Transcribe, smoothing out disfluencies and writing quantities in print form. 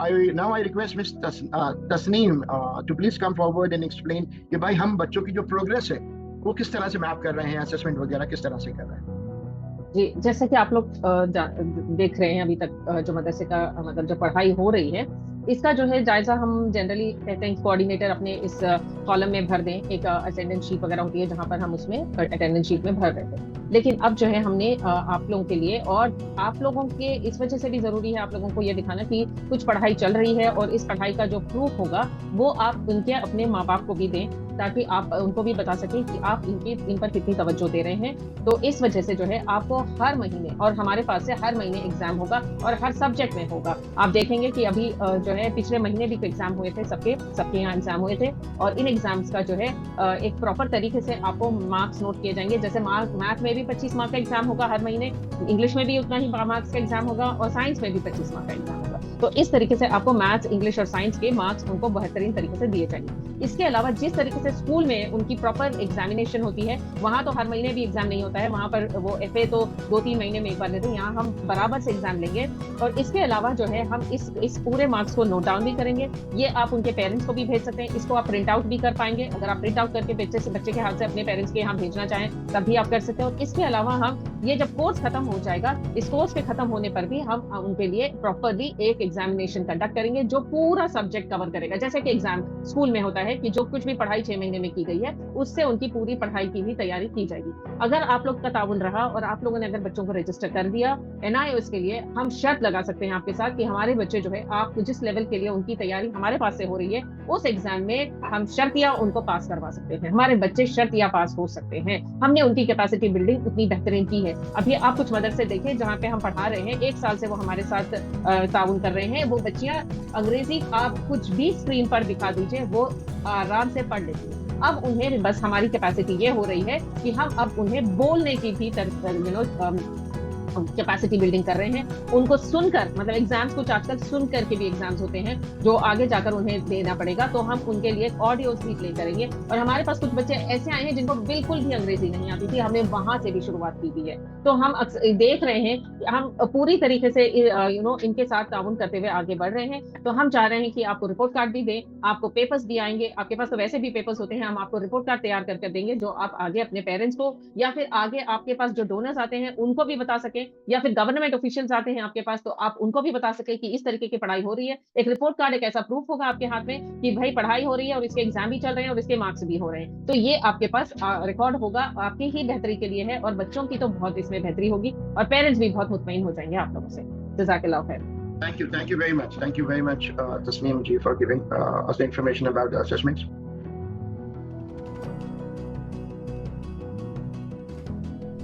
I request Miss Tasneem to please come forward and explain कि भाई हम बच्चों की जो प्रोग्रेस है वो किस तरह से मैप कर रहे हैं, असेसमेंट वगैरह किस तरह से कर रहे हैं। जी, जैसे कि आप लोग देख रहे हैं अभी तक जो मदरसे का मतलब जो पढ़ाई हो रही है, इसका जो है जायजा हम जनरली कहते हैं कोऑर्डिनेटर अपने इस कॉलम में भर दें। एक अटेंडेंस शीट वगैरह होती है जहां पर हम उसमें अटेंडेंस शीट में भर देते हैं। लेकिन अब जो है हमने आप लोगों के लिए और आप लोगों के इस वजह से भी जरूरी है आप लोगों को ये दिखाना कि कुछ पढ़ाई चल रही है, और इस पढ़ाई का जो प्रूफ होगा वो आप उनके अपने माँ बाप को भी दें, ताकि आप उनको भी बता सकें कि आप इन पर कितनी तवज्जो दे रहे हैं। तो इस वजह से जो है आपको हर महीने, और हमारे पास से हर महीने एग्जाम होगा और हर सब्जेक्ट में होगा। आप देखेंगे कि अभी जो है पिछले महीने भी एग्जाम हुए थे, सबके यहाँ एग्जाम हुए थे, और इन एग्जाम्स का जो है एक प्रॉपर तरीके से आपको मार्क्स नोट किए जाएंगे। जैसे मैथ में भी 25 मार्क का एग्जाम होगा हर महीने, इंग्लिश में भी उतना ही मार्क्स का एग्जाम होगा, और साइंस में भी 25 मार्क का एग्जाम होगा। तो इस तरीके से आपको मैथ्स, इंग्लिश और साइंस के मार्क्स उनको बेहतरीन तरीके से दिए जाएंगे। इसके अलावा जिस तरीके से स्कूल में उनकी प्रॉपर एग्जामिनेशन होती है, वहां तो हर महीने भी एग्जाम नहीं होता है, वहां पर वो एफए तो 2-3 महीने में एक बार लेते हैं, यहाँ हम बराबर से एग्जाम लेंगे। और इसके अलावा जो है हम इस पूरे मार्क्स को नोट डाउन भी करेंगे। ये आप उनके पेरेंट्स को भी भेज सकते हैं, इसको आप प्रिंट आउट भी कर पाएंगे। अगर आप प्रिंट आउट करके बच्चे के हाथ से अपने पेरेंट्स के यहाँ भेजना चाहें तब भी आप कर सकते हो। इसके अलावा हम ये जब कोर्स खत्म हो जाएगा, इस कोर्स के खत्म होने पर भी हम उनके लिए प्रॉपरली एक एग्जामिनेशन कंडक्ट करेंगे जो पूरा सब्जेक्ट कवर करेगा। जैसे कि एग्जाम स्कूल में होता है कि जो कुछ भी पढ़ाई 6 महीने में की गई है उससे उनकी पूरी पढ़ाई की भी तैयारी की जाएगी। अगर आप लोग का ताउन रहा और आप लोगों ने अगर बच्चों को रजिस्टर कर दिया एनआईओएस के लिए, हम शर्त लगा सकते हैं आपके साथ कि हमारे बच्चे जो है आप जिस लेवल के लिए उनकी तैयारी हमारे पास से हो रही है उस एग्जाम में हम शर्तिया उनको पास करवा सकते हैं। हमारे बच्चे शर्तिया पास हो सकते हैं। हमने उनकी कैपेसिटी बिल्डिंग उतनी बेहतरीन की है। अभी आप कुछ मदरसे देखें जहाँ पे हम पढ़ा रहे हैं, 1 साल से वो हमारे साथ ताउन कर रहे हैं। वो बच्चियां अंग्रेजी आप कुछ भी स्क्रीन पर दिखा दीजिए वो आराम से पढ़ लेती है। अब उन्हें बस हमारी कैपेसिटी ये हो रही है कि हम अब उन्हें बोलने की भी कैपेसिटी बिल्डिंग कर रहे हैं। उनको सुनकर, मतलब एग्जाम्स कुछ आजकल सुन करके भी एग्जाम्स होते हैं जो आगे जाकर उन्हें देना पड़ेगा, तो हम उनके लिए ऑडियोज भी प्ले करेंगे। और हमारे पास कुछ बच्चे ऐसे आए हैं जिनको बिल्कुल भी अंग्रेजी नहीं आती थी, हमने वहां से भी शुरुआत की हुई है। तो हम देख रहे हैं हम पूरी तरीके से इनके साथ ताउन करते हुए आगे बढ़ रहे हैं। तो हम चाह रहे हैं कि आपको रिपोर्ट कार्ड भी दें, आपको पेपर्स भी आएंगे, आपके पास तो वैसे भी पेपर्स होते हैं, हम आपको रिपोर्ट कार्ड तैयार करके देंगे जो आप आगे अपने पेरेंट्स को या फिर आगे आपके पास जो डोनर्स आते हैं उनको भी बता सके, या फिर गवर्नमेंट ऑफिशियल्स आते हैं आपके पास तो आप उनको भी बता सके कि इस तरीके की पढ़ाई हो रही है। एक रिपोर्ट कार्ड एक ऐसा प्रूफ होगा आपके हाथ में कि भाई पढ़ाई हो रही है और इसके एग्जाम भी चल रहे हैं और इसके मार्क्स भी हो रहे हैं। तो ये आपके पास रिकॉर्ड होगा, आपकी ही बेहतरी के लिए है, और बच्चों की तो बहुत इसमें बेहतरी होगी और पेरेंट्स भी बहुत मुतमईन हो जाएंगे आप लोगों से। जज़ाकल्लाह खैर। Thank you very much, Tasneem ji, for giving us the information about the assessments.